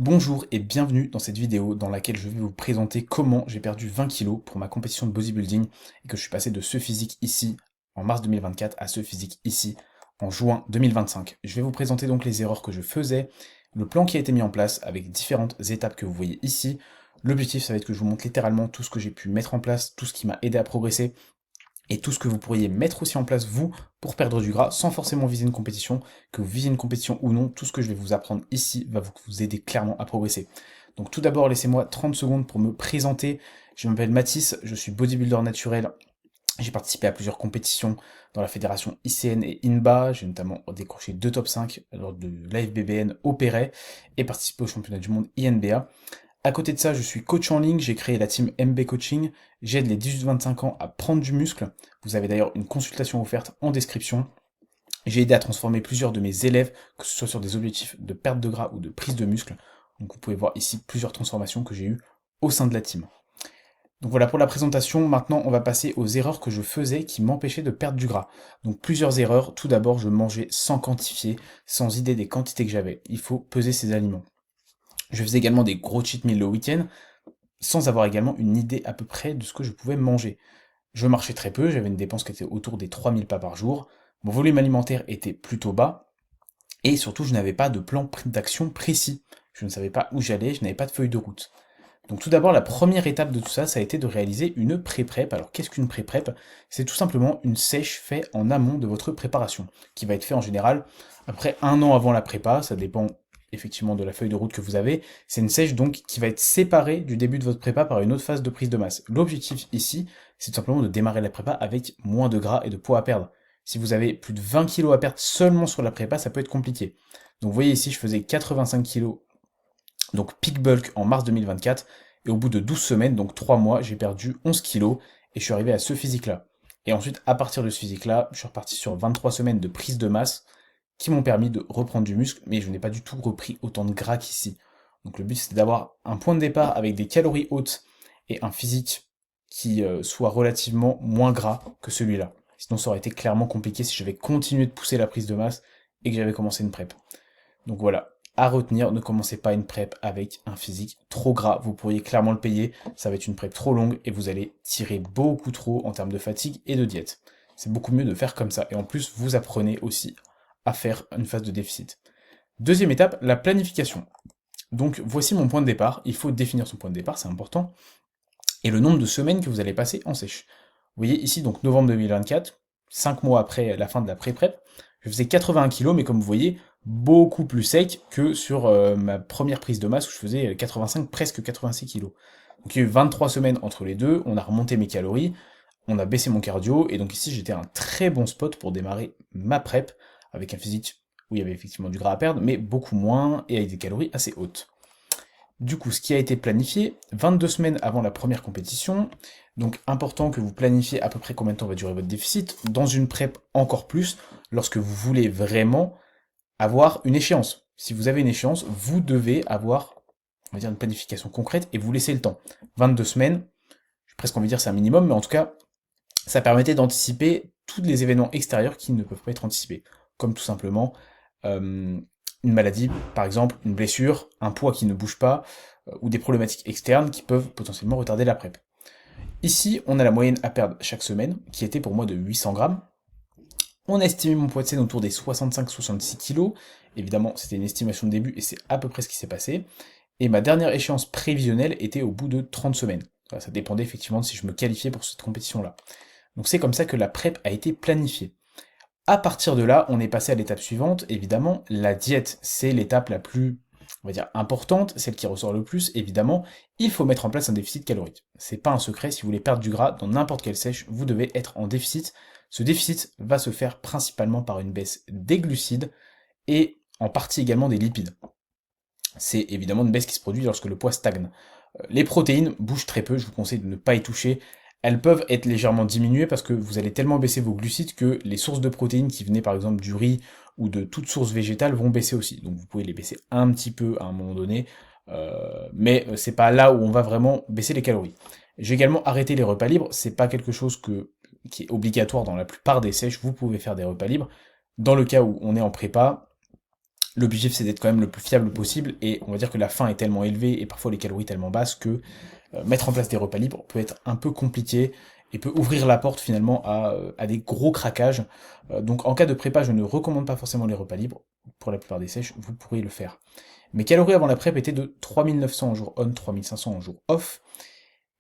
Bonjour et bienvenue dans cette vidéo dans laquelle je vais vous présenter comment j'ai perdu 20 kilos pour ma compétition de bodybuilding et que je suis passé de ce physique ici en mars 2024 à ce physique ici en juin 2025. Je vais vous présenter donc les erreurs que je faisais, le plan qui a été mis en place avec différentes étapes que vous voyez ici. L'objectif, ça va être que je vous montre littéralement tout ce que j'ai pu mettre en place, tout ce qui m'a aidé à progresser et tout ce que vous pourriez mettre aussi en place vous pour perdre du gras sans forcément viser une compétition, que vous visiez une compétition ou non, tout ce que je vais vous apprendre ici va vous aider clairement à progresser. Donc tout d'abord, laissez-moi 30 secondes pour me présenter. Je m'appelle Mathis, je suis bodybuilder naturel. J'ai participé à plusieurs compétitions dans la fédération ICN et INBA. J'ai notamment décroché 2 top 5 lors de l'AFBBN au Perret et participé au championnat du monde INBA. À côté de ça, je suis coach en ligne, j'ai créé la team MB Coaching, j'aide les 18-25 ans à prendre du muscle. Vous avez d'ailleurs une consultation offerte en description. J'ai aidé à transformer plusieurs de mes élèves, que ce soit sur des objectifs de perte de gras ou de prise de muscle. Donc vous pouvez voir ici plusieurs transformations que j'ai eues au sein de la team. Donc voilà pour la présentation, maintenant on va passer aux erreurs que je faisais qui m'empêchaient de perdre du gras. Donc plusieurs erreurs, tout d'abord je mangeais sans quantifier, sans idée des quantités que j'avais. Il faut peser ses aliments. Je faisais également des gros cheat meals le week-end, sans avoir également une idée à peu près de ce que je pouvais manger. Je marchais très peu, j'avais une dépense qui était autour des 3000 pas par jour, mon volume alimentaire était plutôt bas, et surtout je n'avais pas de plan d'action précis. Je ne savais pas où j'allais, je n'avais pas de feuille de route. Donc tout d'abord, la première étape de tout ça, ça a été de réaliser une pré-prep. Alors qu'est-ce qu'une pré-prep? C'est tout simplement une sèche faite en amont de votre préparation, qui va être fait en général après un an avant la prépa, ça dépend effectivement de la feuille de route que vous avez. C'est une sèche donc qui va être séparée du début de votre prépa par une autre phase de prise de masse. L'objectif ici, c'est tout simplement de démarrer la prépa avec moins de gras et de poids à perdre. Si vous avez plus de 20 kilos à perdre seulement sur la prépa, ça peut être compliqué. Donc vous voyez ici, je faisais 85 kilos donc peak bulk en mars 2024, et au bout de 12 semaines, donc 3 mois, j'ai perdu 11 kilos, et je suis arrivé à ce physique-là. Et ensuite, à partir de ce physique-là, je suis reparti sur 23 semaines de prise de masse, qui m'ont permis de reprendre du muscle, mais je n'ai pas du tout repris autant de gras qu'ici. Donc le but, c'était d'avoir un point de départ avec des calories hautes, et un physique qui soit relativement moins gras que celui-là. Sinon, ça aurait été clairement compliqué si j'avais continué de pousser la prise de masse, et que j'avais commencé une prep. Donc voilà, à retenir, ne commencez pas une prep avec un physique trop gras, vous pourriez clairement le payer, ça va être une prep trop longue et vous allez tirer beaucoup trop en termes de fatigue et de diète. C'est beaucoup mieux de faire comme ça, et en plus vous apprenez aussi à faire une phase de déficit. Deuxième étape, la planification. Donc voici mon point de départ, il faut définir son point de départ, c'est important, et le nombre de semaines que vous allez passer en sèche. Vous voyez ici donc novembre 2024, 5 mois après la fin de la pré-prep, je faisais 81 kg, mais comme vous voyez, beaucoup plus sec que sur ma première prise de masse où je faisais 85, presque 86 kg. Donc il y a eu 23 semaines entre les deux, on a remonté mes calories, on a baissé mon cardio, et donc ici j'étais à un très bon spot pour démarrer ma prep, avec un physique où il y avait effectivement du gras à perdre, mais beaucoup moins, et avec des calories assez hautes. Du coup, ce qui a été planifié, 22 semaines avant la première compétition, donc important que vous planifiez à peu près combien de temps va durer votre déficit, dans une prep encore plus, lorsque vous voulez vraiment avoir une échéance. Si vous avez une échéance, vous devez avoir, on va dire, une planification concrète et vous laissez le temps. 22 semaines, j'ai presque envie de dire c'est un minimum, mais en tout cas, ça permettait d'anticiper tous les événements extérieurs qui ne peuvent pas être anticipés, comme tout simplement une maladie, par exemple, une blessure, un poids qui ne bouge pas, ou des problématiques externes qui peuvent potentiellement retarder la prep. Ici, on a la moyenne à perdre chaque semaine, qui était pour moi de 800 grammes. On a estimé mon poids de scène autour des 65-66 kg. Évidemment, c'était une estimation de début et c'est à peu près ce qui s'est passé. Et ma dernière échéance prévisionnelle était au bout de 30 semaines. Ça dépendait effectivement de si je me qualifiais pour cette compétition-là. Donc c'est comme ça que la prep a été planifiée. À partir de là, on est passé à l'étape suivante. Évidemment, la diète, c'est l'étape la plus, on va dire, importante, celle qui ressort le plus. Évidemment, il faut mettre en place un déficit calorique. C'est pas un secret, si vous voulez perdre du gras dans n'importe quelle sèche, vous devez être en déficit. Ce déficit va se faire principalement par une baisse des glucides et en partie également des lipides. C'est évidemment une baisse qui se produit lorsque le poids stagne. Les protéines bougent très peu, je vous conseille de ne pas y toucher. Elles peuvent être légèrement diminuées parce que vous allez tellement baisser vos glucides que les sources de protéines qui venaient par exemple du riz ou de toute source végétale vont baisser aussi. Donc vous pouvez les baisser un petit peu à un moment donné, mais c'est pas là où on va vraiment baisser les calories. J'ai également arrêté les repas libres, c'est pas quelque chose qui est obligatoire dans la plupart des sèches, vous pouvez faire des repas libres. Dans le cas où on est en prépa, L'objectif, c'est d'être quand même le plus fiable possible, et on va dire que la faim est tellement élevée, et parfois les calories tellement basses, que mettre en place des repas libres peut être un peu compliqué, et peut ouvrir la porte finalement à des gros craquages. Donc en cas de prépa, je ne recommande pas forcément les repas libres. Pour la plupart des sèches, vous pourriez le faire. Mes calories avant la prep étaient de 3900 en jour on, 3500 en jour off,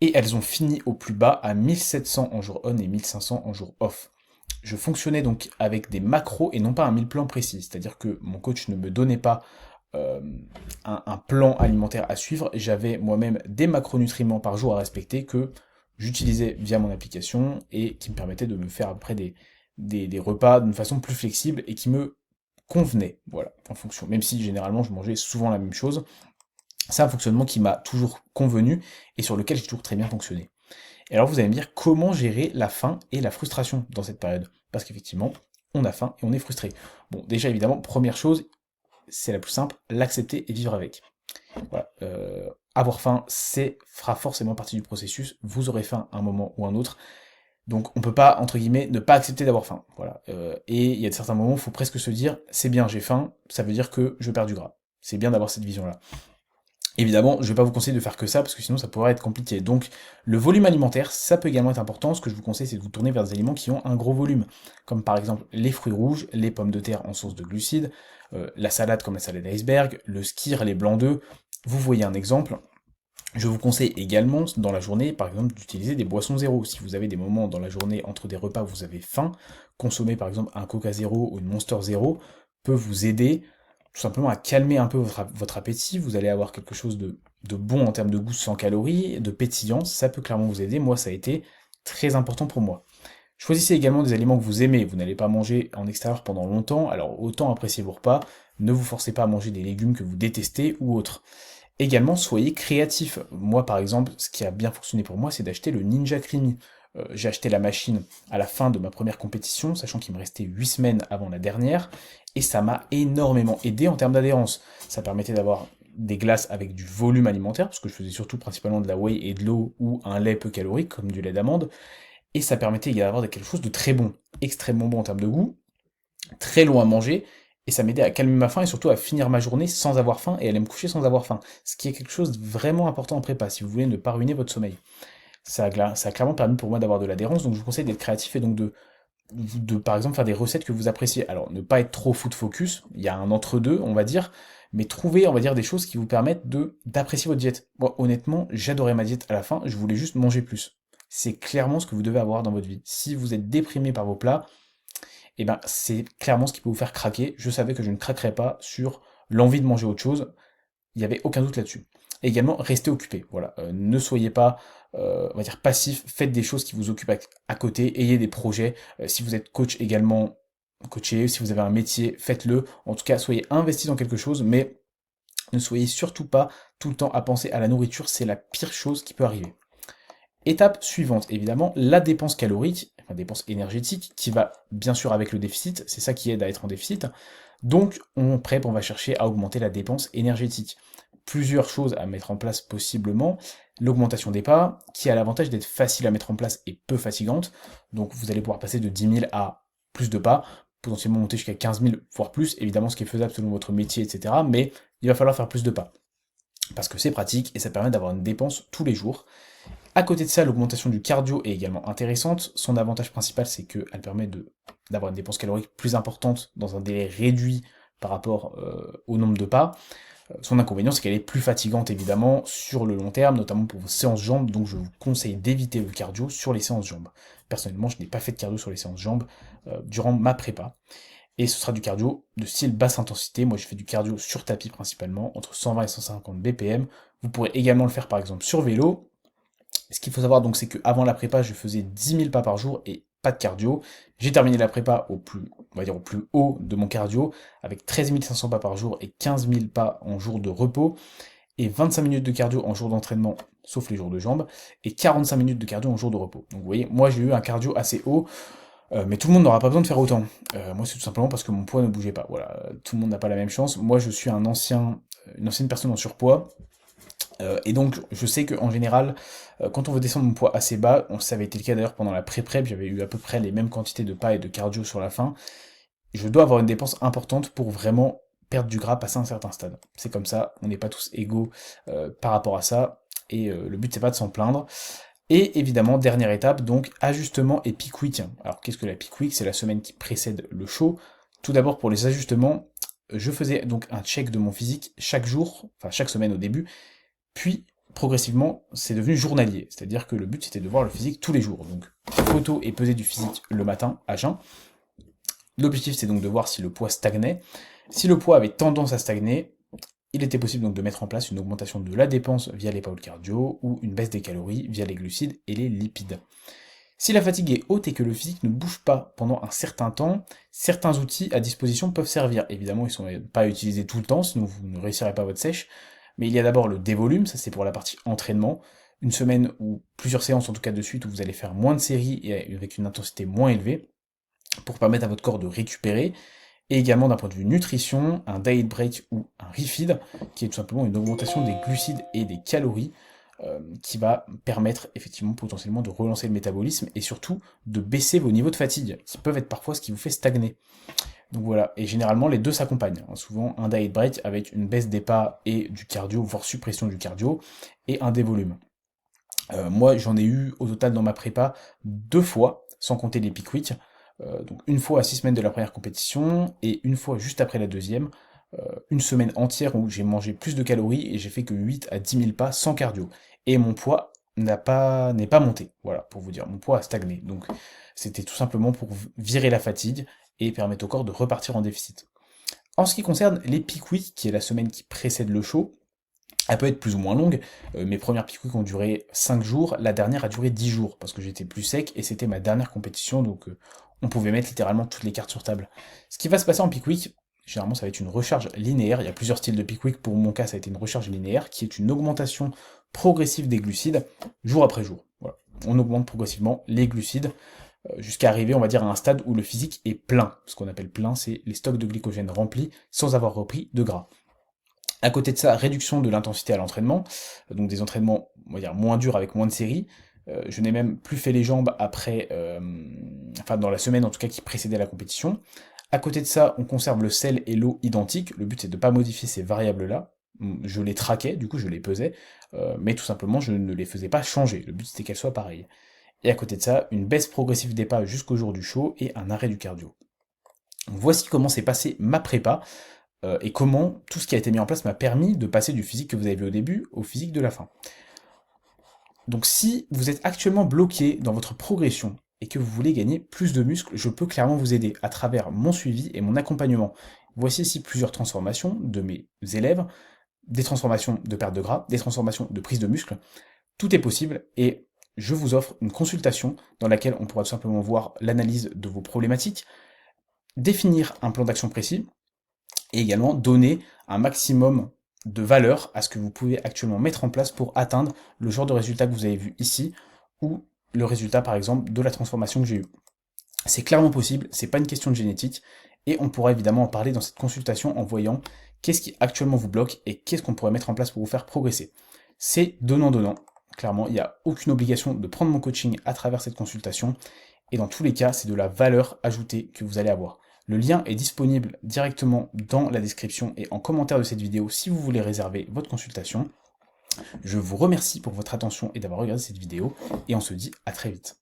et elles ont fini au plus bas à 1700 en jour on et 1500 en jour off. Je fonctionnais donc avec des macros et non pas un mille plan précis, c'est-à-dire que mon coach ne me donnait pas euh, un plan alimentaire à suivre, j'avais moi-même des macronutriments par jour à respecter que j'utilisais via mon application et qui me permettaient de me faire après des repas d'une façon plus flexible et qui me convenaient, voilà, en fonction, même si généralement je mangeais souvent la même chose. C'est un fonctionnement qui m'a toujours convenu et sur lequel j'ai toujours très bien fonctionné. Et alors vous allez me dire comment gérer la faim et la frustration dans cette période. Parce qu'effectivement, on a faim et on est frustré. Bon, déjà évidemment, première chose, c'est la plus simple, l'accepter et vivre avec. Voilà. Avoir faim, fera forcément partie du processus. Vous aurez faim à un moment ou un autre. Donc on peut pas, entre guillemets, ne pas accepter d'avoir faim. Voilà. Et il y a certains moments, il faut presque se dire, c'est bien, j'ai faim, ça veut dire que je perds du gras. C'est bien d'avoir cette vision-là. Évidemment, je ne vais pas vous conseiller de faire que ça, parce que sinon ça pourrait être compliqué. Donc, le volume alimentaire, ça peut également être important. Ce que je vous conseille, c'est de vous tourner vers des aliments qui ont un gros volume, comme par exemple les fruits rouges, les pommes de terre en source de glucides, la salade comme la salade iceberg, le skyr, les blancs d'œufs. Vous voyez un exemple. Je vous conseille également, dans la journée, par exemple, d'utiliser des boissons zéro. Si vous avez des moments dans la journée, entre des repas, où vous avez faim, consommer par exemple un Coca zéro ou une Monster zéro peut vous aider tout simplement à calmer un peu votre appétit. Vous allez avoir quelque chose de bon en termes de goût sans calories, de pétillance. Ça peut clairement vous aider. Moi, ça a été très important pour moi. Choisissez également des aliments que vous aimez. Vous n'allez pas manger en extérieur pendant longtemps, alors autant apprécier vos repas. Ne vous forcez pas à manger des légumes que vous détestez ou autres. Également, soyez créatif. Moi, par exemple, ce qui a bien fonctionné pour moi, c'est d'acheter le Ninja Creamy. J'ai acheté la machine à la fin de ma première compétition, sachant qu'il me restait 8 semaines avant la dernière, et ça m'a énormément aidé en termes d'adhérence. Ça permettait d'avoir des glaces avec du volume alimentaire, parce que je faisais surtout principalement de la whey et de l'eau, ou un lait peu calorique, comme du lait d'amande, et ça permettait d'avoir quelque chose de très bon, extrêmement bon en termes de goût, très long à manger, et ça m'aidait à calmer ma faim et surtout à finir ma journée sans avoir faim et aller me coucher sans avoir faim. Ce qui est quelque chose de vraiment important en prépa, si vous voulez ne pas ruiner votre sommeil. Ça a clairement permis pour moi d'avoir de l'adhérence, donc je vous conseille d'être créatif et donc de par exemple faire des recettes que vous appréciez. Alors ne pas être trop food focus, il y a un entre-deux, on va dire, mais trouver, on va dire, des choses qui vous permettent d'apprécier votre diète. Moi, honnêtement, j'adorais ma diète à la fin, je voulais juste manger plus. C'est clairement ce que vous devez avoir dans votre vie. Si vous êtes déprimé par vos plats, et ben c'est clairement ce qui peut vous faire craquer. Je savais que je ne craquerais pas sur l'envie de manger autre chose, il n'y avait aucun doute là-dessus. Et également, restez occupé. Voilà, ne soyez pas, on va dire, passif. Faites des choses qui vous occupent à côté. Ayez des projets. Si vous êtes coach également, coachez. Si vous avez un métier, faites-le. En tout cas, soyez investi dans quelque chose, mais ne soyez surtout pas tout le temps à penser à la nourriture. C'est la pire chose qui peut arriver. Étape suivante, évidemment, la dépense calorique, enfin dépense énergétique, qui va bien sûr avec le déficit, c'est ça qui aide à être en déficit. Donc on prep, on va chercher à augmenter la dépense énergétique. Plusieurs choses à mettre en place possiblement. L'augmentation des pas, qui a l'avantage d'être facile à mettre en place et peu fatigante. Donc vous allez pouvoir passer de 10 000 à plus de pas, potentiellement monter jusqu'à 15 000, voire plus, évidemment ce qui est faisable selon votre métier, etc. Mais il va falloir faire plus de pas. Parce que c'est pratique et ça permet d'avoir une dépense tous les jours. À côté de ça, l'augmentation du cardio est également intéressante. Son avantage principal, c'est qu'elle permet d'avoir une dépense calorique plus importante dans un délai réduit par rapport au nombre de pas. Son inconvénient, c'est qu'elle est plus fatigante évidemment sur le long terme, notamment pour vos séances jambes, donc je vous conseille d'éviter le cardio sur les séances jambes. Personnellement, je n'ai pas fait de cardio sur les séances jambes durant ma prépa. Et ce sera du cardio de style basse intensité. Moi, je fais du cardio sur tapis principalement, entre 120 et 150 BPM. Vous pourrez également le faire par exemple sur vélo. Ce qu'il faut savoir donc, c'est qu'avant la prépa, je faisais 10 000 pas par jour et pas de cardio. J'ai terminé la prépa on va dire au plus haut de mon cardio, avec 13 500 pas par jour et 15 000 pas en jour de repos, et 25 minutes de cardio en jour d'entraînement, sauf les jours de jambes, et 45 minutes de cardio en jour de repos. Donc vous voyez, moi j'ai eu un cardio assez haut, mais tout le monde n'aura pas besoin de faire autant. Moi c'est tout simplement parce que mon poids ne bougeait pas. Voilà, tout le monde n'a pas la même chance. Moi je suis une ancienne personne en surpoids, et donc, je sais qu'en général, quand on veut descendre mon poids assez bas, ça avait été le cas d'ailleurs pendant la pré-prep, j'avais eu à peu près les mêmes quantités de pas et de cardio sur la fin, je dois avoir une dépense importante pour vraiment perdre du gras passé un certain stade. C'est comme ça, on n'est pas tous égaux par rapport à ça, et le but c'est pas de s'en plaindre. Et évidemment, dernière étape, donc ajustement et peak week. Alors qu'est-ce que la peak week? C'est la semaine qui précède le show. Tout d'abord pour les ajustements, je faisais donc un check de mon physique chaque jour, enfin chaque semaine au début, puis progressivement c'est devenu journalier, c'est-à-dire que le but c'était de voir le physique tous les jours. Donc photo et pesée du physique le matin à jeun. L'objectif c'est donc de voir si le poids stagnait. Si le poids avait tendance à stagner, il était possible donc de mettre en place une augmentation de la dépense via les pôles cardio ou une baisse des calories via les glucides et les lipides. Si la fatigue est haute et que le physique ne bouge pas pendant un certain temps, certains outils à disposition peuvent servir. Évidemment, ils ne sont pas utilisés tout le temps, sinon vous ne réussirez pas votre sèche. Mais il y a d'abord le dévolume, ça c'est pour la partie entraînement. Une semaine ou plusieurs séances en tout cas de suite où vous allez faire moins de séries et avec une intensité moins élevée pour permettre à votre corps de récupérer. Et également d'un point de vue nutrition, un diet break ou un refeed, qui est tout simplement une augmentation des glucides et des calories, qui va permettre effectivement potentiellement de relancer le métabolisme et surtout de baisser vos niveaux de fatigue, qui peuvent être parfois ce qui vous fait stagner. Donc voilà, et généralement les deux s'accompagnent. Souvent un diet break avec une baisse des pas et du cardio, voire suppression du cardio, et un dévolume. Moi j'en ai eu au total dans ma prépa 2 fois, sans compter les peak week. Donc une fois à 6 semaines de la première compétition, et une fois juste après la deuxième, une semaine entière où j'ai mangé plus de calories et j'ai fait que 8 à 10 000 pas sans cardio. Et mon poids n'est pas monté, voilà, pour vous dire, mon poids a stagné. Donc c'était tout simplement pour virer la fatigue et permettre au corps de repartir en déficit. En ce qui concerne les peak week, qui est la semaine qui précède le show, elle peut être plus ou moins longue. Mes premières peak week ont duré 5 jours, la dernière a duré 10 jours, parce que j'étais plus sec, et c'était ma dernière compétition, donc on pouvait mettre littéralement toutes les cartes sur table. Ce qui va se passer en peak week, généralement ça va être une recharge linéaire, il y a plusieurs styles de peak week, pour mon cas ça a été une recharge linéaire, qui est une augmentation progressive des glucides, jour après jour. Voilà. On augmente progressivement les glucides, jusqu'à arriver, on va dire, à un stade où le physique est plein. Ce qu'on appelle plein, c'est les stocks de glycogène remplis, sans avoir repris de gras. À côté de ça, réduction de l'intensité à l'entraînement, donc des entraînements, on va dire, moins durs avec moins de séries. Je n'ai même plus fait les jambes après, enfin dans la semaine en tout cas qui précédait la compétition. À côté de ça, on conserve le sel et l'eau identiques. Le but c'est de ne pas modifier ces variables-là. Je les traquais, du coup je les pesais, mais tout simplement je ne les faisais pas changer. Le but c'était qu'elles soient pareilles. Et à côté de ça, une baisse progressive des pas jusqu'au jour du show et un arrêt du cardio. Donc, voici comment s'est passée ma prépa. Et comment tout ce qui a été mis en place m'a permis de passer du physique que vous avez vu au début au physique de la fin. Donc si vous êtes actuellement bloqué dans votre progression et que vous voulez gagner plus de muscles, je peux clairement vous aider à travers mon suivi et mon accompagnement. Voici ici plusieurs transformations de mes élèves, des transformations de perte de gras, des transformations de prise de muscle. Tout est possible et je vous offre une consultation dans laquelle on pourra tout simplement voir l'analyse de vos problématiques, définir un plan d'action précis, et également donner un maximum de valeur à ce que vous pouvez actuellement mettre en place pour atteindre le genre de résultat que vous avez vu ici, ou le résultat par exemple de la transformation que j'ai eue. C'est clairement possible, c'est pas une question de génétique, et on pourra évidemment en parler dans cette consultation en voyant qu'est-ce qui actuellement vous bloque et qu'est-ce qu'on pourrait mettre en place pour vous faire progresser. C'est donnant-donnant, clairement, il n'y a aucune obligation de prendre mon coaching à travers cette consultation, et dans tous les cas, c'est de la valeur ajoutée que vous allez avoir. Le lien est disponible directement dans la description et en commentaire de cette vidéo si vous voulez réserver votre consultation. Je vous remercie pour votre attention et d'avoir regardé cette vidéo, et on se dit à très vite.